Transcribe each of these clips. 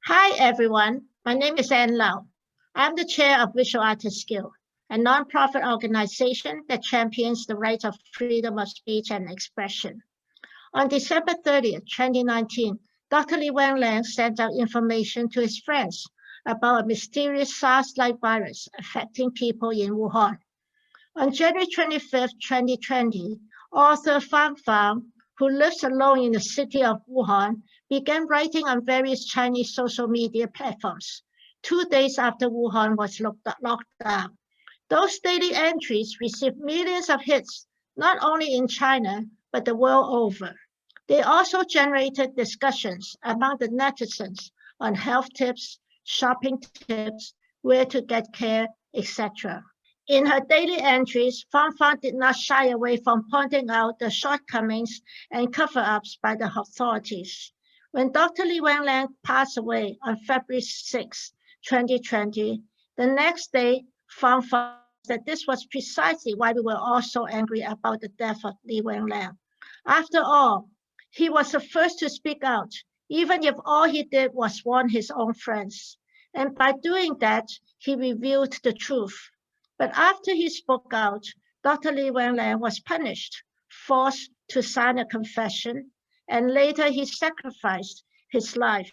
Hi everyone, my name is Ann Lau. I'm the chair of Visual Artists Guild, a nonprofit organization that champions the right of freedom of speech and expression. On December 30th, 2019, Dr. Wenliang sent out information to his friends about a mysterious SARS-like virus affecting people in Wuhan. On January 25th, 2020, author Fang, who lives alone in the city of Wuhan, began writing on various Chinese social media platforms 2 days after Wuhan was locked down. Those daily entries received millions of hits, not only in China, but the world over. They also generated discussions among the netizens on health tips, shopping tips, where to get care, etc. In her daily entries, Fang did not shy away from pointing out the shortcomings and cover-ups by the authorities. When Dr. Wenliang passed away on February 6, 2020, the next day, Fang found that this was precisely why we were all so angry about the death of Li Wenliang. After all, he was the first to speak out, even if all he did was warn his own friends. And by doing that, he revealed the truth. But after he spoke out, Dr. Li Wenliang was punished, forced to sign a confession, and later he sacrificed his life.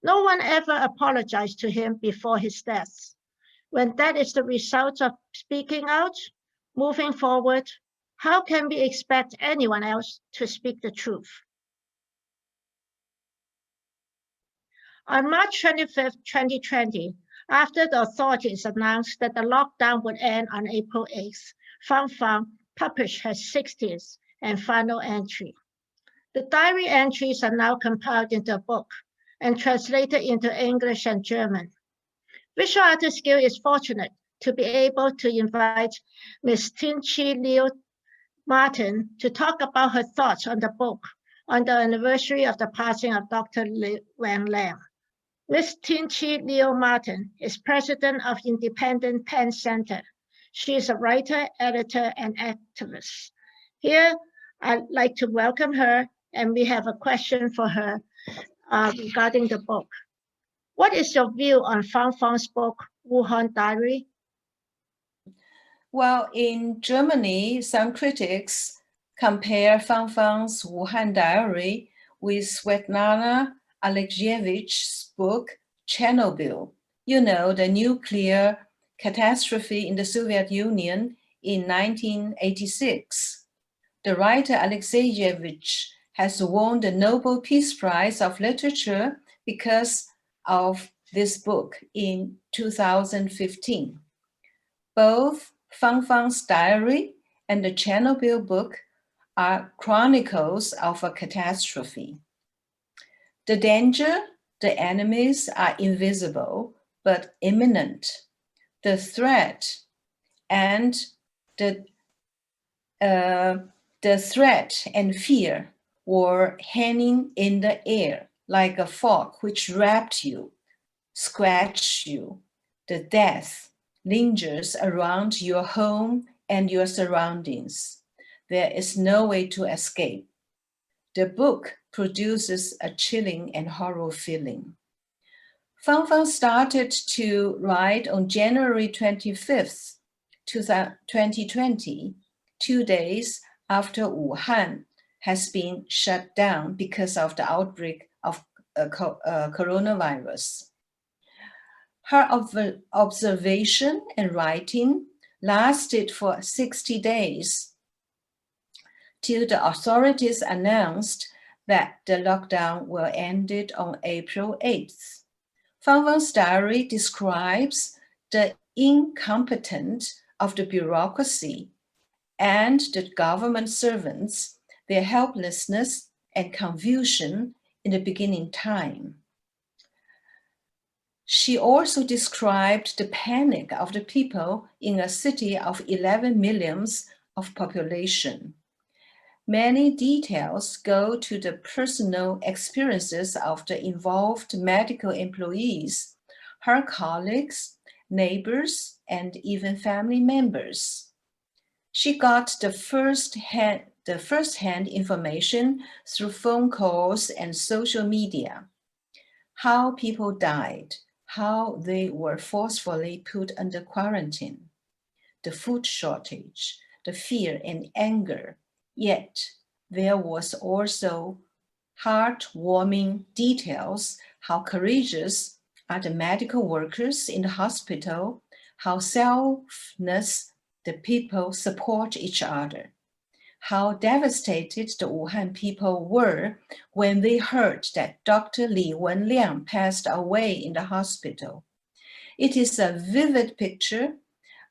No one ever apologized to him before his death. When that is the result of speaking out, moving forward, how can we expect anyone else to speak the truth? On March 25, 2020, after the authorities announced that the lockdown would end on April 8th, Fang published her 60th and final entry. The diary entries are now compiled into a book and translated into English and German. Visual Artists Guild is fortunate to be able to invite Ms. Tin-Chi Liu Martin to talk about her thoughts on the book on the anniversary of the passing of Dr. Wenliang. Ms. Tin-Chi Liu Martin is president of Independent Pen Center. She is a writer, editor, and activist. Here, I'd like to welcome her, and we have a question for her regarding the book. What is your view on Fang's book, Wuhan Diary? Well, in Germany, some critics compare Fang's Wuhan Diary with Svetlana Alexeyevic's book, Chernobyl, the nuclear catastrophe in the Soviet Union in 1986. The writer Alexeyevich has won the Nobel Peace Prize of Literature because of this book in 2015. Both Fang's diary and the Chernobyl book are chronicles of a catastrophe. The danger, the enemies are invisible but imminent. The threat and the threat and fear were hanging in the air like a fog which wrapped you, scratched you. The death lingers around your home and your surroundings. There is no way to escape. The book produces a chilling and horror feeling. Fang started to write on January 25th, 2020, 2 days after Wuhan has been shut down because of the outbreak of coronavirus. Her observation and writing lasted for 60 days till the authorities announced that the lockdown will end on April 8th. Fang's diary describes the incompetence of the bureaucracy and the government servants, their helplessness and confusion in the beginning time. She also described the panic of the people in a city of 11 million of population. Many details go to the personal experiences of the involved medical employees, her colleagues, neighbors, and even family members. She got the first-hand information through phone calls and social media. how people died, how they were forcefully put under quarantine, the food shortage, the fear and anger. Yet there was also heartwarming details, how courageous are the medical workers in the hospital, how selfless the people support each other, how devastated the Wuhan people were when they heard that Dr. Wenliang passed away in the hospital. It is a vivid picture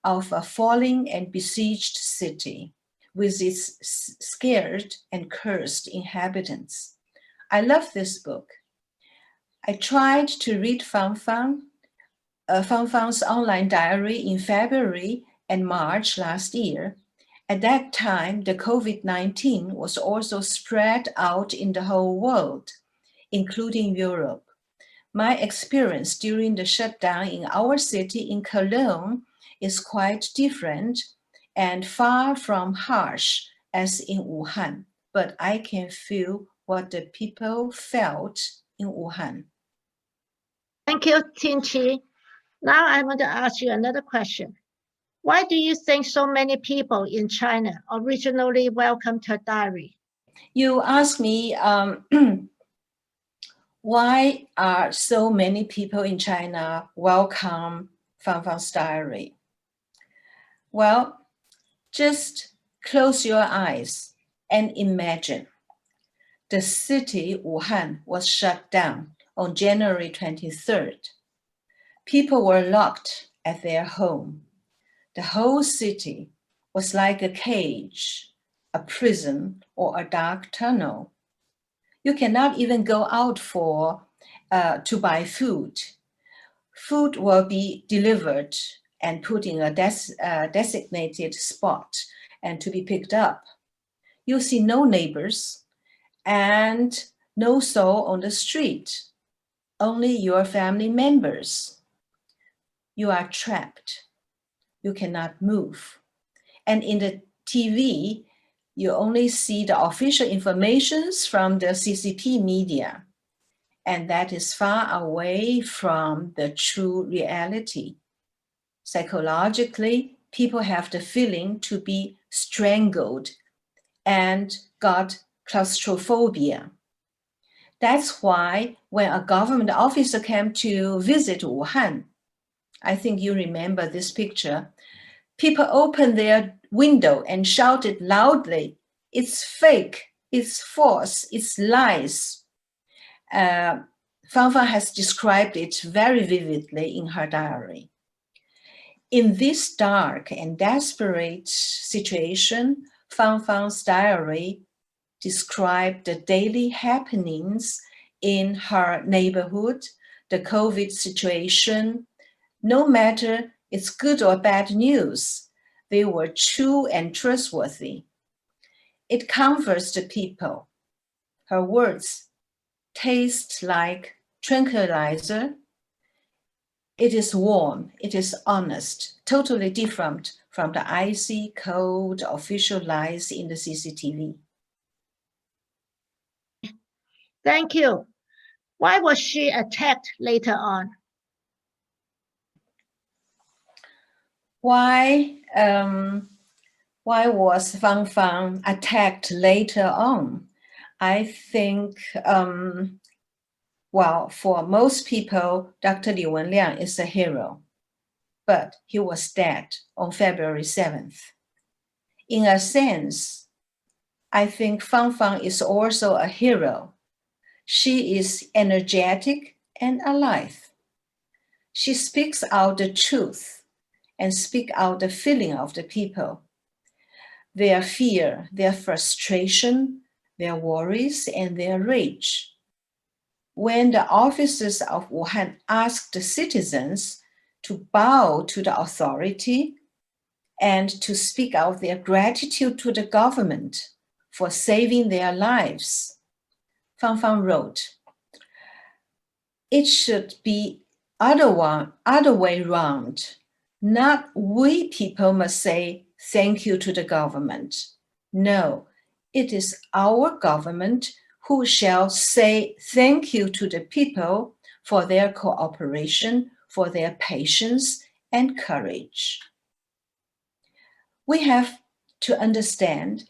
of a falling and besieged city with its scared and cursed inhabitants. I love this book. I tried to read Fang's online diary in February and March last year. At that time, the COVID-19 was also spread out in the whole world, including Europe. My experience during the shutdown in our city in Cologne is quite different and far from harsh as in Wuhan, but I can feel what the people felt in Wuhan. Thank you, Tinchi. Now I want to ask you another question. Why do you think so many people in China originally welcomed her diary? You asked me why are so many people in China welcome Fang's diary? Well, just close your eyes and imagine. The city, Wuhan, was shut down on January 23rd. People were locked at their home. The whole city was like a cage, a prison, or a dark tunnel. You cannot even go out to buy food. Food will be delivered and put in a designated spot and to be picked up. You see no neighbors and no soul on the street, only your family members. You are trapped. You cannot move. And in the TV, you only see the official informations from the CCP media. And that is far away from the true reality. Psychologically, people have the feeling to be strangled and got claustrophobia. That's why when a government officer came to visit Wuhan, I think you remember this picture, people opened their window and shouted loudly, "It's fake, it's false, it's lies." Fang has described it very vividly in her diary. In this dark and desperate situation, Fang's diary described the daily happenings in her neighborhood, the COVID situation. No matter it's good or bad news, they were true and trustworthy. It comforts the people. Her words taste like tranquilizer. It is warm, it is honest, totally different from the icy, cold official lies in the CCTV. Thank you. Why was she attacked later on? Why was Fang attacked later on? I think, well, for most people, Dr. Li Wenliang is a hero, but he was dead on February 7th. In a sense, I think Fang is also a hero. She is energetic and alive. She speaks out the truth and speak out the feeling of the people, their fear, their frustration, their worries, and their rage. When the officers of Wuhan asked the citizens to bow to the authority and to speak out their gratitude to the government for saving their lives, Fang wrote, "It should be other way round. Not we people must say thank you to the government. No, it is our government who shall say thank you to the people for their cooperation, for their patience and courage. We have to understand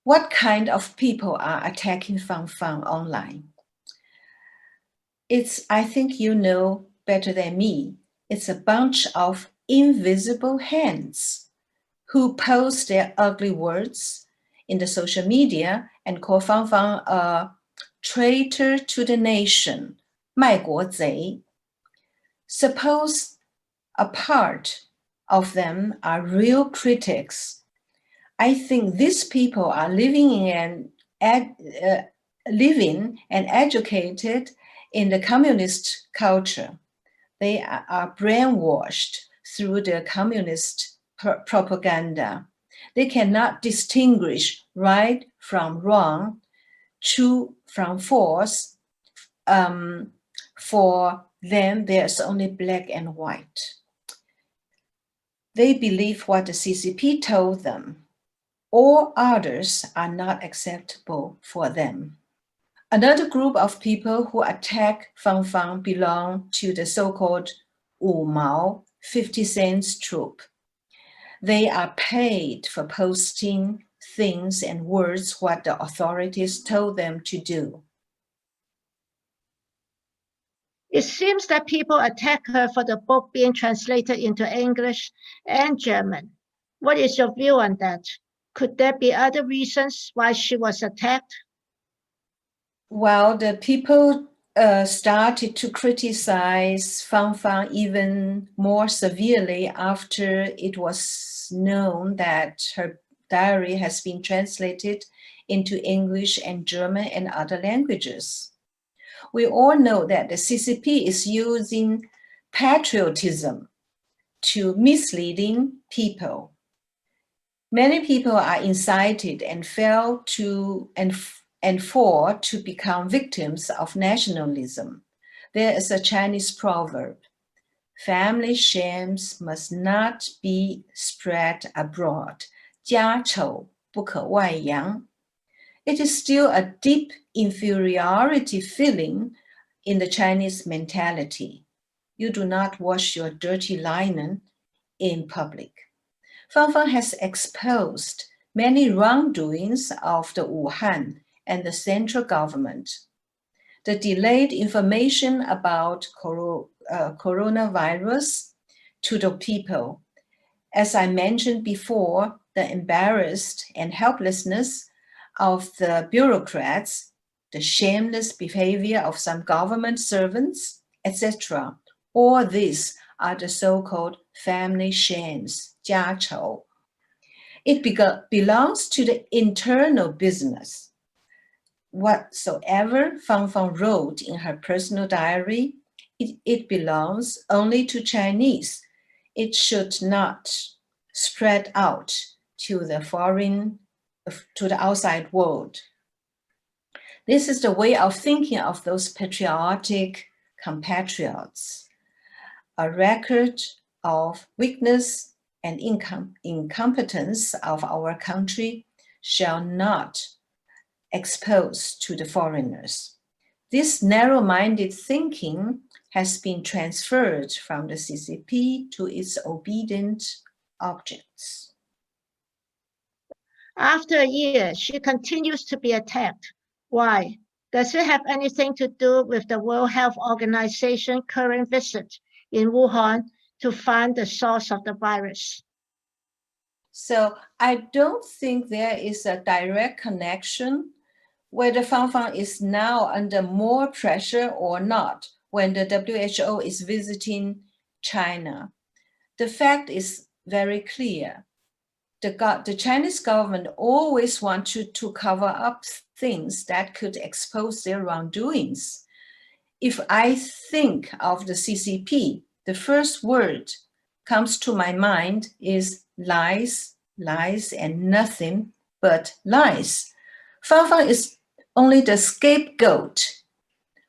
what kind of people are attacking Fangfang online. I think you know better than me, it's a bunch of invisible hands who post their ugly words in the social media and call Fangfang a traitor to the nation, 卖国贼. Suppose a part of them are real critics. I think these people are living and educated in the communist culture. They are brainwashed through the communist propaganda. They cannot distinguish right from wrong, true from false. For them, there's only black and white. They believe what the CCP told them. All others are not acceptable for them. Another group of people who attack Fangfang belong to the so-called 五毛, 50 cents troop. They are paid for posting things and words what the authorities told them to do. It seems that people attack her for the book being translated into English and German. What is your view on that? Could there be other reasons why she was attacked? Well, the people started to criticize Fangfang even more severely after it was known that her diary has been translated into English and German and other languages. We all know that the CCP is using patriotism to misleading people. Many people are incited and fall to become victims of nationalism. There is a Chinese proverb, family shames must not be spread abroad, 家丑不可外扬. It is still a deep inferiority feeling in the Chinese mentality. You do not wash your dirty linen in public. Fangfang has exposed many wrongdoings of the Wuhan and the central government. The delayed information about coronavirus to the people. As I mentioned before, the embarrassed and helplessness of the bureaucrats, the shameless behavior of some government servants, etc. All these are the so-called family shames, 家丑. It belongs to the internal business. Whatsoever Fangfang wrote in her personal diary, it belongs only to Chinese. It should not spread out to the outside world. This is the way of thinking of those patriotic compatriots. A record of weakness and incompetence of our country shall not expose to the foreigners. This narrow-minded thinking has been transferred from the CCP to its obedient objects. After a year, she continues to be attacked. Why? Does it have anything to do with the World Health Organization current visit in Wuhan to find the source of the virus? So I don't think there is a direct connection whether Fangfang is now under more pressure or not when the WHO is visiting China. The fact is very clear. The Chinese government always wanted to cover up things that could expose their wrongdoings. If I think of the CCP, the first word comes to my mind is lies, lies, and nothing but lies. Fangfang is only the scapegoat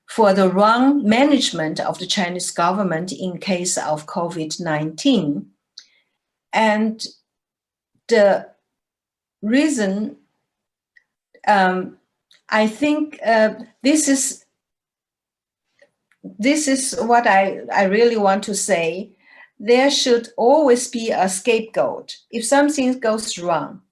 for the wrong management of the Chinese government in case of COVID-19. And the reason, I think this is this is what I really want to say. There should always be a scapegoat. If something goes wrong,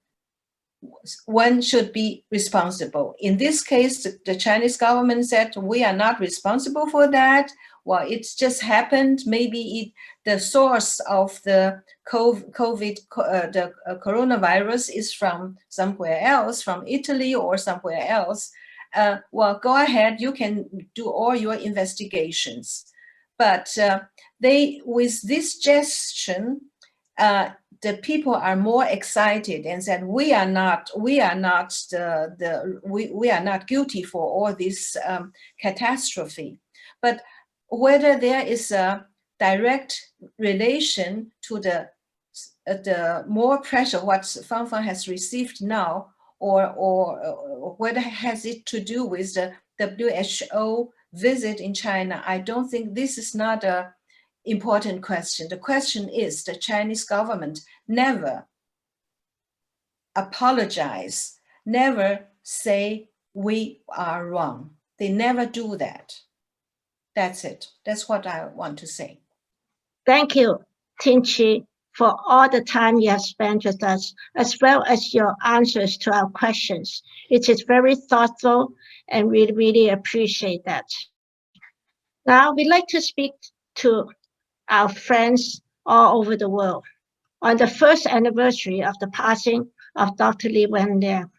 one should be responsible. In this case, the Chinese government said, we are not responsible for that. Well, it's just happened. Maybe the source of the coronavirus is from somewhere else, from Italy or somewhere else. Well, go ahead, you can do all your investigations. But with this gesture, the people are more excited and said, we are not guilty for all this catastrophe. But whether there is a direct relation to the more pressure what Fangfang has received now, or whether has it to do with the WHO visit in China, I don't think this is not a important question. The question is the Chinese government never apologize, never say we are wrong. They never do that. That's it. That's what I want to say. Thank you, Tin-Chi, for all the time you have spent with us, as well as your answers to our questions. It is very thoughtful, and we really appreciate that. Now, we'd like to speak to our friends all over the world on the first anniversary of the passing of Dr. Li Wenliang.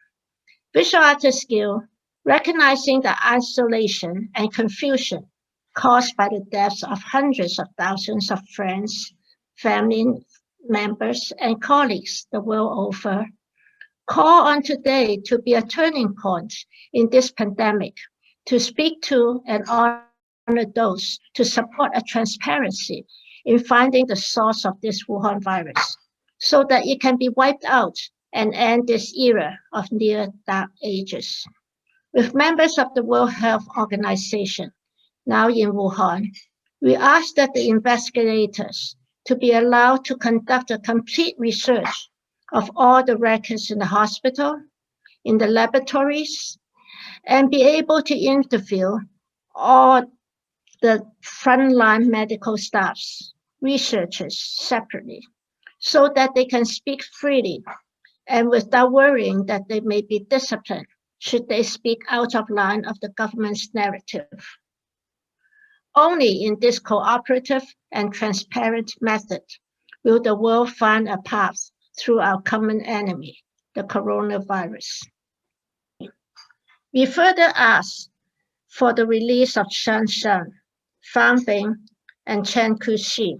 Visual Artist Guild, recognizing the isolation and confusion caused by the deaths of hundreds of thousands of friends, family members, and colleagues the world over, call on today to be a turning point in this pandemic, to speak to and honor those, to support a transparency in finding the source of this Wuhan virus, so that it can be wiped out and end this era of near dark ages. With members of the World Health Organization now in Wuhan, we ask that the investigators to be allowed to conduct a complete research of all the records in the hospital, in the laboratories, and be able to interview all the frontline medical staffs, researchers separately, so that they can speak freely and without worrying that they may be disciplined should they speak out of line of the government's narrative. Only in this cooperative and transparent method will the world find a path through our common enemy, the coronavirus. We further ask for the release of Shan Shan, Fan Bing, and Chen Kuxi,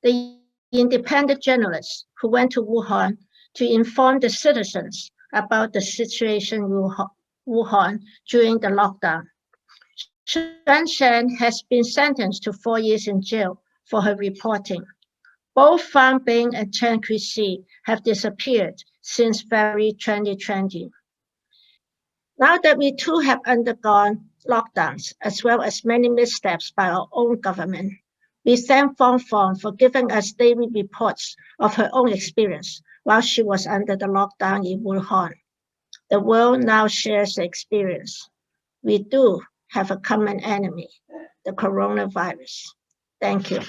the independent journalists who went to Wuhan to inform the citizens about the situation in Wuhan during the lockdown. Shan Shan has been sentenced to 4 years in jail for her reporting. Both Fan Bing and Chen Kuxi have disappeared since February 2020. Now that we too have undergone lockdowns, as well as many missteps by our own government, we thank Fangfang for giving us daily reports of her own experience while she was under the lockdown in Wuhan. The world now shares the experience. We do have a common enemy, the coronavirus. Thank you.